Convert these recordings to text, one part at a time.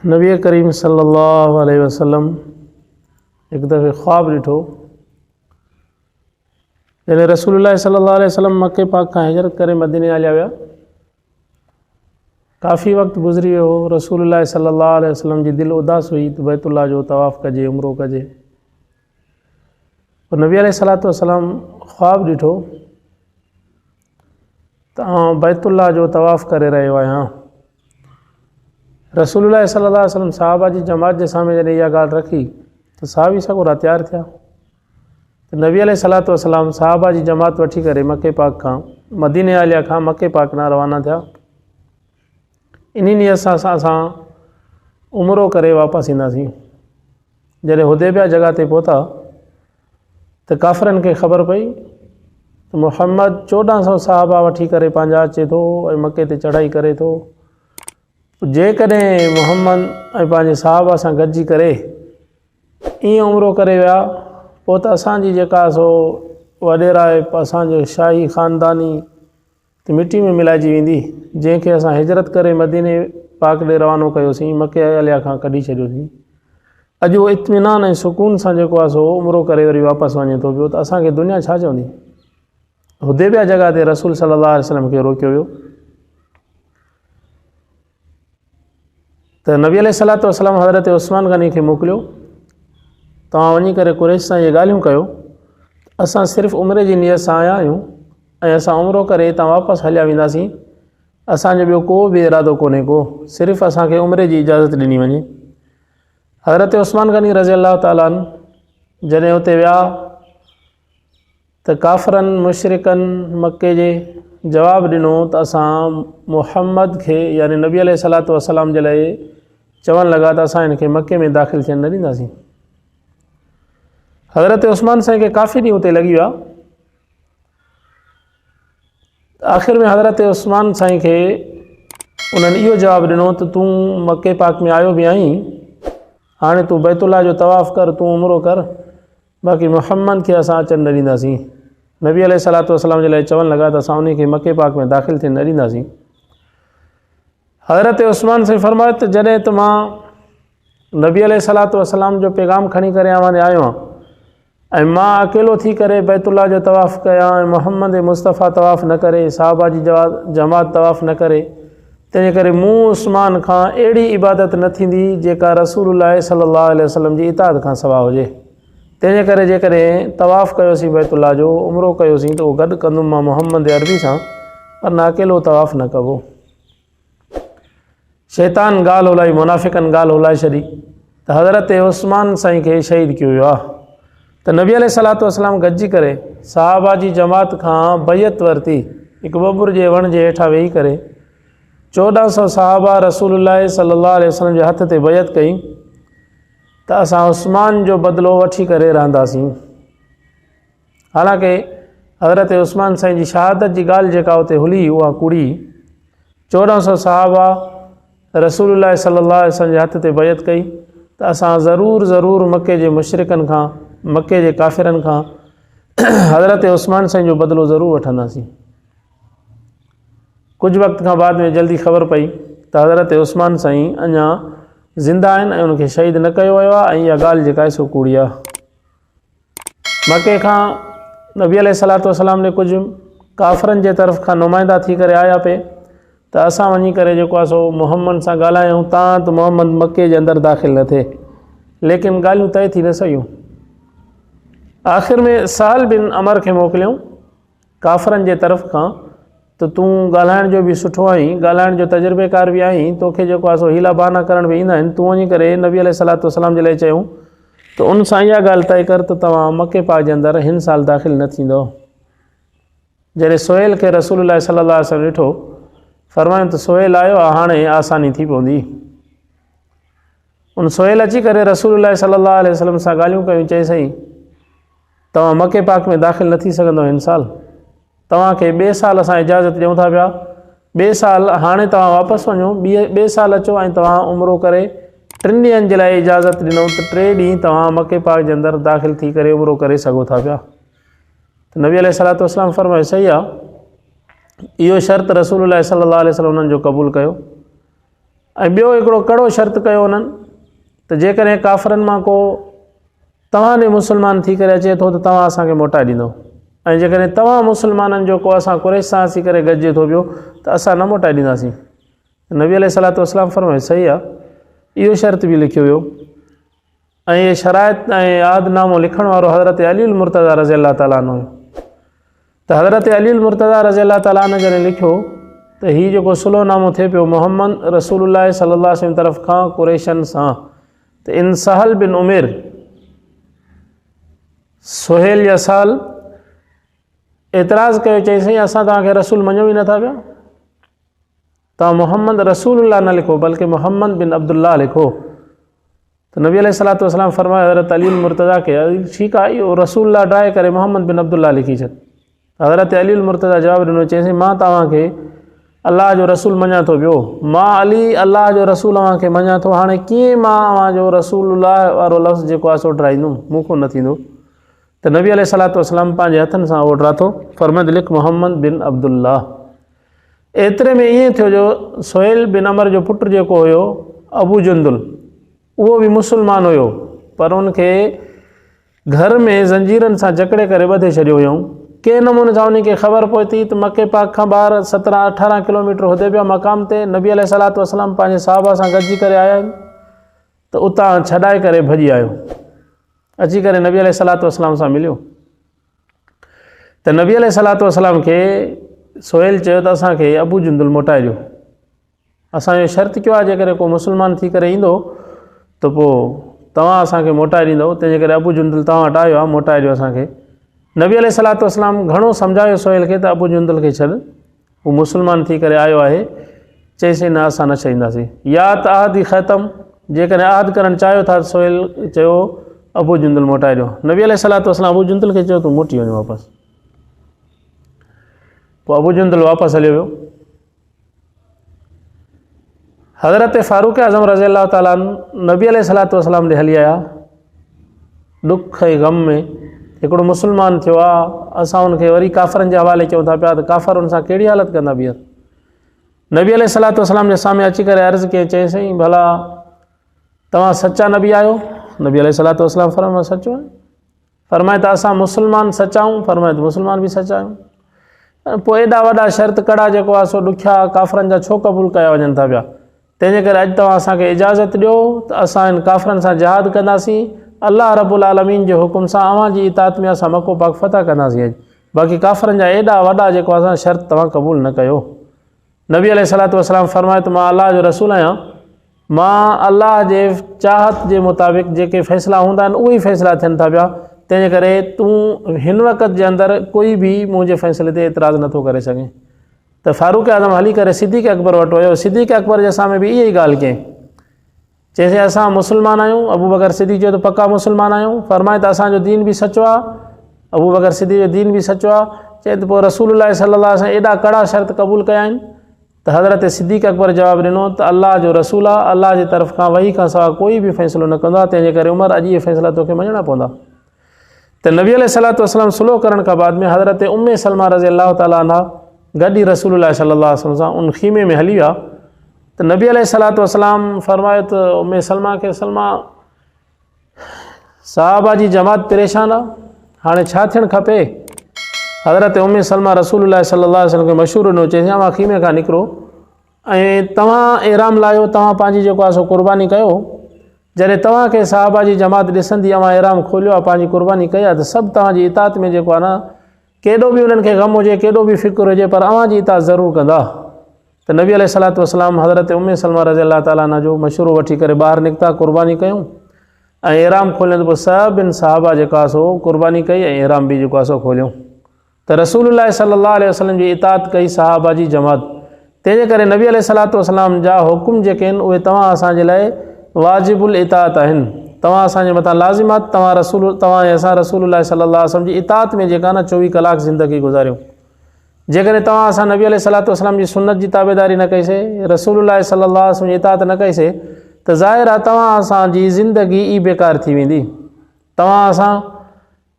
नबी करीम सल्लल्लाहु अलैहि वसल्लम एक दफ़े ख्वाब ॾिठो। जॾहिं रसूलुल्लाह सल्लल्लाहु अलैहि वसल्लम मके पाक खां हिजरत करे मदीने हलिया विया, काफ़ी वक़्तु गुज़री वियो। रसूलुल्लाह सल्लल्लाहु अलैहि वसल्लम जी दिलि उदास हुई त बैतुल्लाह जो तवाफ़ कजे, उमरो कजे। पोइ नबी अलैहिस्सलातु वस्सलाम ख्वाब ॾिठो त बैतुल्लाह जो तवाफ़ करे रहियो आहियां। रसूलुल्लाह सल्लल्लाहु अलैहि वसल्लम सहाबा जी जमात जे साम्हूं जॾहिं इहा ॻाल्हि रखी त सहाबी सॻोरा तयारु थिया। त नबी अलैहिस्सलातु वस्सलाम सहाबा जी जमात वठी करे मके पाक खां मदीने आलिया खां मके पाक न रवाना थिया। इन नियत सां असां उमरो करे वापसि ईंदासीं। जॾहिं हुदैबिया जॻह ते पहुता त काफ़िरनि खे ख़बर पई त मुहम्मद 1400 सहाबा वठी करे पंहिंजा अचे थो ऐं मके ते चढ़ाई करे थो। जेकॾहिं मुहम्मद ऐं पंहिंजे सहाबा सां गॾिजी करे ईअं उमरो करे विया, पोइ त असांजी जेका सो वॾेरा आहे असांजो शाही ख़ानदानी त मिटी में मिलाइजी वेंदी, जंहिंखे असां हिजरत करे मदीने पाक ॾे रवानो कयोसीं, मके अलिया खां कढी छॾियोसीं। अॼु उहो इत्मीनान ऐं सुकून सां जेको आहे सो उमरो करे वरी वापसि वञे थो पियो, त असांखे दुनिया छा चवंदी। हुदैबिया जॻह ते रसूल सल्लल्लाहु अलैहि वसल्लम खे रोकियो वियो। त नबी अलैहिस्सलातु वस्सलाम हज़रत उस्मान गनी खे मोकिलियो, तव्हां वञी करे कुरैश सां इहे ॻाल्हियूं कयो, असां सिर्फ़ु उमिरे जी नियत सां आया आहियूं ऐं असां उमिरो करे हितां वापसि हलिया वेंदासीं। असांजो ॿियो को बि इरादो कोन्हे को, सिर्फ़ु असांखे उमिरे जी इजाज़त ॾिनी वञे। हज़रत उस्मान गनी रज़ी अल्लाह ताला अन्हु जॾहिं हुते विया त काफ़िरनि मुशरिकनि मके जे जवाबु ॾिनो त असां मुहम्मद खे यानी नबी अलैहिस्सलातु वस्सलाम जे लाइ चवणु लॻा त असां हिनखे मके में दाख़िल थियणु न ॾींदासीं। हज़रत उस्मान साईं खे काफ़ी ॾींहं हुते लॻी विया। आख़िर में हज़रत उस्मान साईं खे उन्हनि इहो जवाबु ॾिनो त तूं मके पाक में आयो बि आहीं, हाणे तूं बैतुल्लाह जो तवाफ़ कर, तूं उमरो कर, बाक़ी मुहम्मद खे असां अचणु न ॾींदासीं। नबी अलैहिस्सलातु वस्सलाम जे लाइ चवणु लॻा त असां उन खे मके पाक में दाख़िल थियणु न ॾींदासीं। हज़रत उस्मान साईं फरमायो त जॾहिं त मां नबी अलैहिस्सलातु वस्सलाम जो पैगाम खणी करे आवां आयो आहियां ऐं मां अकेलो थी करे बैतुल्लाह जो तवाफ़ कयां ऐं मुहम्मद मुस्तफ़ा तवाफ़ न करे, सहाबा जी जमात तवाफ़ न करे, तंहिंजे करे मूं उस्मान खां अहिड़ी इबादत न थींदी जेका रसूलुल्लाह सल्लल्लाहु अलैहि वसल्लम जी इताअत खां सवा हुजे। तंहिंजे करे जेकॾहिं तवाफ़ कयोसीं बैतुल्लाह जो, उमरो कयोसीं, त उहो गॾु कंदुमि मां मुहम्मद अरबी सां, पर न अकेलो तवाफ़ न कबो। शैतान ॻाल्हि हुलाई, मुनाफ़िक़नि ॻाल्हि हुलाए छॾी त हज़रत उस्मान साईं खे शहीद कयो वियो आहे। त नबी अलैहिस्सलातु वस्सलाम गॾिजी करे सहाबा जी जमात खां बैयत वरिती, हिकु बबुर जे वण जे हेठां वेही करे 1400 सहाबा रसूलुल्लाह सल्लल्लाहु अलैहि वसल्लम जे हथ ते बैयत कई त असां उस्मान जो बदिलो वठी करे रहंदासीं। हालांकि हज़रत उस्मान साईं जी शहादत जी ॻाल्हि जेका उते हुली उहा कूड़ी। 1400 सहाबा रसूलुल्लाह सल्लल्लाहु अलैहि वसल्लम जे हथ ते बैयत कई त असां ज़रूरु मके जे मुशरिकनि खां, मके जे काफ़िरनि खां हज़रत उस्मान साईं जो बदिलो ज़रूरु वठंदासीं। कुझु वक़्त खां बाद में जल्दी ख़बर पई त हज़रत उस्मान साईं अञा ज़िंदा आहिनि ऐं उनखे शहीद न कयो वियो आहे, ऐं इहा ॻाल्हि जेका आहे सो कूड़ी आहे। मके खां नबी अलैहिस्सलातु वस्सलाम ने कुझु काफ़िरनि जे तरफ़ खां नुमाइंदा थी करे आया पे त असां वञी करे जेको आहे सो मुहम्मद सां ॻाल्हायूं तां त मुहम्मद मके जे अंदरि दाख़िल न थिए, लेकिन ॻाल्हियूं तय थी न सघियूं। आख़िर में सहल बिन अमर खे मोकिलियऊं काफ़िरनि जे तरफ़ खां त तूं ॻाल्हाइण जो बि सुठो आहीं, ॻाल्हाइण जो तजुर्बेकार बि आहीं, तोखे जेको आहे सो हीला बहाना करण बि ईंदा आहिनि, तूं वञी करे नबी अलैहिस्सलातु वस्सलाम जे लाइ चयूं त उन सां इहा ॻाल्हि तय कर त तव्हां मके पाक जे अंदरि हिन साल दाख़िल न थींदो। जॾहिं सोहेल खे रसूलुल्लाह सल्लल्लाहु अलैहि वसल्लम ॾिठो, फरमायूं त सोहेल आयो आहे, हाणे आसानी थी पवंदी। उन सोहेल अची करे रसूलुल्लाह सल्लल्लाहु अलैहि वसल्लम सां ॻाल्हियूं कयूं, चई सही तव्हां मके पाक में दाख़िल न थी सघंदव हिन साल, तव्हांखे ॿिए साल असां इजाज़त ॾियूं था पिया, ॿिए साल हाणे तव्हां वापसि वञो, ॿिए साल अचो ऐं तव्हां उमिरो करे 3 ॾींहंनि जे लाइ इजाज़त ॾिनऊं त 3 ॾींहं तव्हां मके पाक जे अंदरि दाख़िल थी करे उमिरो करे सघो था पिया। त नबी अलैहिस्सलातु वस्सलाम फरमायो सही आहे, इहो शर्त रसूलुल्लाह सल्लल्लाहु अलैहि वसल्लम उन्हनि जो क़बूल कयो। ऐं ॿियो हिकिड़ो कड़ो शर्त कयो उन्हनि त जेकॾहिं काफ़रनि मां को तव्हां ॾे मुस्लमान थी करे अचे थो त तव्हां असांखे मोटाए ॾींदव, ऐं जेकॾहिं तव्हां मुस्लमाननि जो को असां कुरैश सां अची करे गॾिजे थो पियो त असां न मोटाए ॾींदासीं। नबी अलैहिस्सलातु वस्सलाम फरमायो सही आहे, इहो शर्त बि लिखियो वियो। ऐं इहे शराइत ऐं आदनामो लिखण वारो हज़रत अली मुर्तज़ा रज़ी अल्लाह ताला अन्हु हुयो। त हज़रत अली मुर्तज़ा रज़ी अल्लाह ताला अन्हु जॾहिं लिखियो त हीउ जेको सुलोनामो थिए पियो मोहम्मद रसूलुल्लाह सल्लल्लाहु अलैहि वसल्लम तरफ़ खां कुरैशनि सां, त इन सहल बिन उमिर सुहेल यसाल एतिराज़ु कयो, चई साईं असां तव्हांखे रसूल मञो ई नथा पिया, तव्हां मोहम्मद रसूलुल्लाह न लिखो बल्कि मोहम्मद बिन अब्दुल्लाह लिखो। त नबी अलैहिस्सलातु वस्सलाम फरमाया हज़रत अली मुर्तज़ा खे, ठीकु आहे इहो रसूलुल्लाह ड्राए करे मोहम्मद बिन अब्दुल्लाह लिखी छॾ। हज़रत अली मुर्तज़ा जवाबु ॾिनो, चईं मां तव्हांखे अलाह जो रसूल मञा थो पियो, मां अली अलाह जो रसूल अव्हांखे मञा थो, हाणे कीअं मां अव्हांजो रसूलुल्लाह वारो लफ़्ज़ जेको आहे सो ड्राईंदुमि, मूंखां न थींदो। त नबी अलैहिस्सलातु वस्सलाम पंहिंजे हथनि सां उहो ड्राथो, फरमाद लिख मोहम्मद बिन अब्दुल्लाह। एतिरे में ईअं थियो जो सुहेल बिन अमर जो पुटु जेको हुयो अबू जुंदुल, उहो बि मुस्लमान हुयो, पर उनखे घर में ज़ंजीरनि सां जकड़े करे ॿधे छॾियो हुयऊं। कंहिं नमूने सां उनखे ख़बर पहुती त मके पाक खां ॿाहिरि 17-18 किलोमीटर हुते पिया मक़ाम ते नबी अलैहिस्सलातु वस्सलाम पंहिंजे साहबा सां गॾिजी करे आया आहिनि, त उतां छॾाए करे भॼी आयो, अची करे नबी अलैहिस्सलातु वस्सलाम सां मिलियो। त नबी अलैहिस्सलातु वस्सलाम खे सुहेल चयो त असांखे अबू जुंदुल मोटाए ॾियो, असांजो शर्त कयो आहे जेकॾहिं को मुस्लमान थी करे ईंदो त पोइ तव्हां असांखे मोटाए ॾींदव, तंहिंजे करे अबू जुंदुल तव्हां वटि आयो आहे, मोटाए ॾियो असांखे। नबी अलैहिस्सलातु वस्सलाम घणो सम्झायो सुहेल खे त अबू जुंदुल खे छॾ, हू मुस्लमान थी करे आयो आहे, चईसीं न असां न छॾींदासीं, या त आहद ई ख़तम, जेकॾहिं आहद करणु चाहियो था सुहेल चयो अबू जुंदुल मोटाए ॾियो। नबी अलैहिस्सलातु वस्सलाम अबू जुंदुल खे चयो तूं मोटी वञो वापसि, पोइ अबू जुंदुल वापसि हलियो वियो। हज़रत फारूक आज़म रज़ी अल्लाह ताला नबी अलैहिस्सलातु वस्सलाम ॾे हली आया, ॾुख ऐं ग़म में हिकिड़ो मुस्लमान थियो आहे, असां उनखे वरी काफ़रनि जे हवाले कयूं था पिया त काफ़र उन सां कहिड़ी हालत कंदा बीहर। नबी अलैहिस्सलातु वस्सलाम जे साम्हूं अची करे अर्ज़ु कयईं, चईं साईं भला तव्हां सचा नबी आहियो? नबी अलैहिस्सलातु वस्सलाम फरमायो सचो आहे। फरमाए त असां मुस्लमान सचा आहियूं? फरमाए त मुस्लमान बि सचा आहियूं। पोइ एॾा वॾा शर्त कड़ा जेको आहे सो ॾुखिया काफ़रनि जा छो क़बूल कया वञनि था पिया, तंहिंजे करे अॼु तव्हां असांखे इजाज़त ॾियो त असां इन काफ़रनि सां जिहाद कंदासीं, अल्लाह रब्बुल आलमीन जे हुकुम सां अव्हांजी इताअत में असां मको पाक फ़तह कंदासीं। अॼु बाक़ी काफ़रनि जा एॾा वॾा जेको असां शर्त तव्हां क़बूल न कयो। नबी अलैहिस्सलातु वस्सलाम फरमाए त मां अल्लाह जो रसूल आहियां, मां अल्लाह जे चाहत जे मुताबिक़ जेके फ़ैसिला हूंदा आहिनि उहे ई फ़ैसिला थियनि था पिया, तंहिंजे करे तूं हिन वक़्त जे अंदरि कोई बि मुंहिंजे फ़ैसिले ते एतिराज़ु नथो करे सघे। त फारूक आज़म हली करे सिद्दीक़ अकबर वटि वियो, सिद्दीक़ अकबर जे साम्हूं बि इहा ई ॻाल्हि कयईं, चईं असां मुस्लमान आहियूं। अबू बकर सिद्दीक़ चयो त पका मुस्लमान आहियूं। फरमाए त असांजो दीन बि सचो आहे, अबू बकर सिद्दीक़ जो दीन बि सचो आहे। चए त पोइ रसूलुल्लाह सल्लल्लाहु अलैहि वसल्लम एॾा कड़ा शर्त क़बूल कया आहिनि? त हज़रत सिद्दीक़ अकबर जवाबु ॾिनो त अल्लाह जो रसूल आहे, अल्लाह जी तरफ़ खां वही खां सवाइ कोई बि फ़ैसिलो न कंदो आहे, तंहिंजे करे उमर अॼु इहे फ़ैसिला तोखे मञणा पवंदा। त नबी अलैहिस्सलातु वस्सलाम सुलह करण खां बाद में हज़रत उम्मे सलमा रज़ी अल्लाह ताला अन्हा गॾु ई रसूलुल्लाह सल्लल्लाहु अलैहि वसल्लम सां उन ख़ीमे में हली विया। त नबी अलैहिस्सलातु वस्सलाम फरमायो त उम्मे सलमा खे, सलमा साहबा जी जमात परेशान आहे, हाणे छा थियणु खपे? हज़रत उम्मे सलमा रसूलुल्लाह सल्लल्लाहु अलैहि वसल्लम खे मशवरो ॾिनो, चईं अव्हां ख़ीमे खां निकिरो ऐं तव्हां एराम लाहियो, तव्हां पंहिंजी जेको आहे सो क़ुर्बानी कयो। जॾहिं तव्हांखे साहबा जी जमात ॾिसंदी, अव्हां एराम खोलियो आहे, पंहिंजी क़ुर्बानी कई आहे, त सभु तव्हांजी इताअत में जेको आहे न, केॾो बि उन्हनि खे ग़म हुजे, केॾो बि फ़िक्रु हुजे, पर अव्हांजी इताअत ज़रूरु कंदा। त नबी अलैहिस्सलातु वस्सलाम हज़रत उम्मे सलमा रज़ी अल्लाह ताला अन्हा जो मशवरो वठी करे ॿाहिरि निकिता, क़ुर्बानी कयूं ऐं एराम खोलियो। त पोइ सभिनि साहबा जेका आहे सो क़ुर्बानी कई ऐं एराम बि जेको आहे सो खोलियूं। त रसूलुल्लाह सल्लल्लाहु अलैहि वसल्लम जी इताअत कई साहबा जी जमात। तंहिंजे करे नबी अलैहिस्सलातु वस्सलाम जा हुकुम जेके आहिनि उहे तव्हां असांजे लाइ वाजिबुल इताअत आहिनि, तव्हां असांजे मथां लाज़िमात, तव्हां ऐं असां रसूलुल्लाह सल्लल्लाहु अलैहि वसल्लम जी इताअत में जेका न 24 कलाक ज़िंदगी गुज़ारियूं। जेकॾहिं तव्हां असां नबी अलैहिस्सलातु वस्सलाम जी सुन्नत जी ताबेदारी न कईसीं, रसूलुल्लाह सल्लल्लाहु अलैहि वसल्लम जी इताअत न कईसीं, त ज़ाहिर आहे तव्हां असांजी ज़िंदगी ई बेकार थी वेंदी। तव्हां असां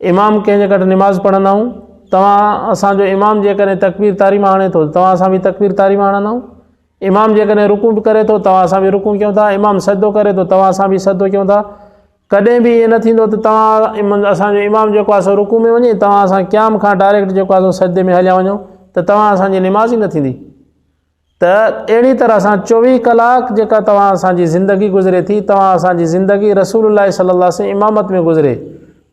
इमाम कंहिंजे गॾु निमाज़ पढ़ंदा आहियूं, तव्हां असांजो इमाम जेकॾहिं तकबीर तारीम हाणे थो, तव्हां असां बि तकबीर तारीम हणंदा आहियूं। इमाम जेकॾहिं रुकू बि करे थो तव्हां सां बि रुकू कयूं था, इमाम सजदो करे थो तव्हां सां बि सजदो कयूं था। कॾहिं बि इहे न थींदो त तव्हां असांजो इमाम जेको आहे सो रुकू में वञे, तव्हां असां क़याम खां डायरेक्ट जेको आहे सो सजदे में हलिया वञो, त तव्हां असांजी निमाज़ ई न थींदी। त अहिड़ी तरह सां 24 कलाक जेका तव्हां असांजी ज़िंदगी गुज़रे थी, तव्हां असांजी ज़िंदगी रसूलुल्लाह सल्लल्लाहु अलैहि वसल्लम इमामत में गुज़रे,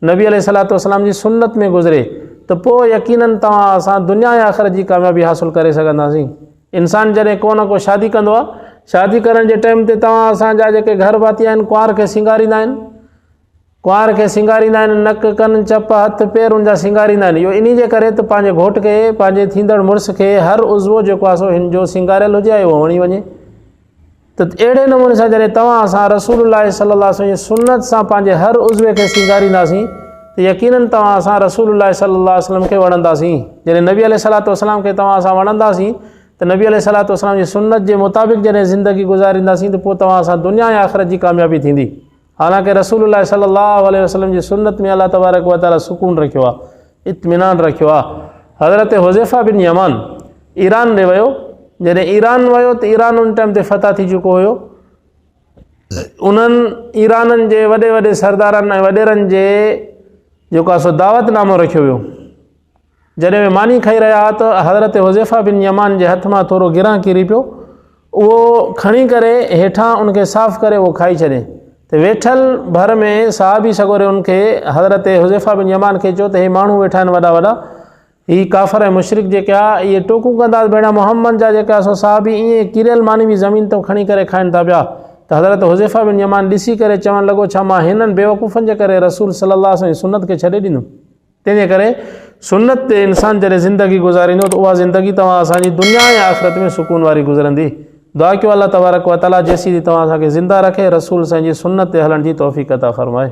नबी अलैहिस्सलातु वस्सलाम जी सुन्नत में गुज़रे, त पोइ यकीनन तव्हां असां दुनिया या आख़िरत जी कामयाबी हासिलु करे सघंदासीं। इंसान जॾहिं को न को शादी कंदो आहे, शादी करण जे टाइम ते तव्हां असांजा जेके घर भाती आहिनि कुंवार खे सिंगारींदा आहिनि, कुंवार खे सिंगारींदा आहिनि, नक कन चप हथ पेर उनजा सिंगारींदा आहिनि। इहो इन जे करे त पंहिंजे घोट खे, पंहिंजे थींदड़ मुड़ुस खे हर उज़वो जेको आहे सो हिन जो सिंगारियल हुजे ऐं उहो वणी वञे। त अहिड़े नमूने सां जॾहिं तव्हां असां रसूलुल्लाह सल्लल्लाहु अलैहि वसल्लम जी सुन्नत सां पंहिंजे हर उज़वे खे सिंगारींदासीं, त यकीनन तव्हां असां रसूलुल्लाह सल्लल्लाहु अलैहि वसल्लम खे वणंदासीं। जॾहिं नबी अलैहिस्सलातु वस्सलाम खे तव्हां असां वणंदासीं, त नबी अलैहिस्सलातु वस्सलाम जी सुन्नत जे मुताबिक़ जॾहिं ज़िंदगी गुज़ारींदासीं, त पोइ तव्हां असां दुनिया या आख़िरत जी कामयाबी थींदी। हालांकि रसूलुल्लाह सल्लल्लाहु अलैहि वसल्लम जी सुन्नत में अल्लाह तबारक व तआला सुकून रखियो आहे, इत्मीनान रखियो आहे। हज़रत हुज़ैफ़ा बिन यमान ईरान ॾे वियो, जॾहिं ईरान वियो त ईरान उन टाइम ते फ़तह थी चुको हुयो। उन्हनि ईराननि जे वॾे वॾे सरदारनि ऐं वॾेरनि जे जेको आहे सो दावतनामो रखियो वियो। जॾहिं वे मानी खाई रहिया हुआ त हज़रत हुज़ैफ़ा बिन यमान जे हथ मां थोरो गिरां किरी पियो, उहो खणी करे हेठां उनखे साफ़ु करे उहो खाई छॾे। त वेठल भर में सहाबी सगोरे उनखे हज़रत हुज़ैफ़ा बिन यमान खे चयो त हे माण्हू वेठा आहिनि वॾा वॾा, ही काफ़र ऐं मुशरिक जेके आहे इहे टोकूं कंदा भेण मोहम्मद जा जेका सो सहाबी ईअं किरियल मानी बि ज़मीन तां खणी करे खाइनि था पिया। त हज़रत हुज़ैफ़ा बिन यमान ॾिसी करे चवणु लॻो, छा मां हिननि बेवकूफ़नि जे करे रसूल सल्लल्लाहु अलैहि वसल्लम जी सुन्नत खे छॾे ॾिनुमि? तंहिंजे करे सुन्नत ते इंसानु जॾहिं ज़िंदगी गुज़ारींदो त उहा ज़िंदगी तव्हां असांजी दुनिया ऐं आख़िरत में सुकून वारी गुज़रंदी। दुआ कयो अल्लाह तबारक व तआला जेसीं तव्हां असांखे ज़िंदा रखे, रसूल साईं जी सुन्नत ते हलण जी तौफ़ीक़ अता फ़रमाए।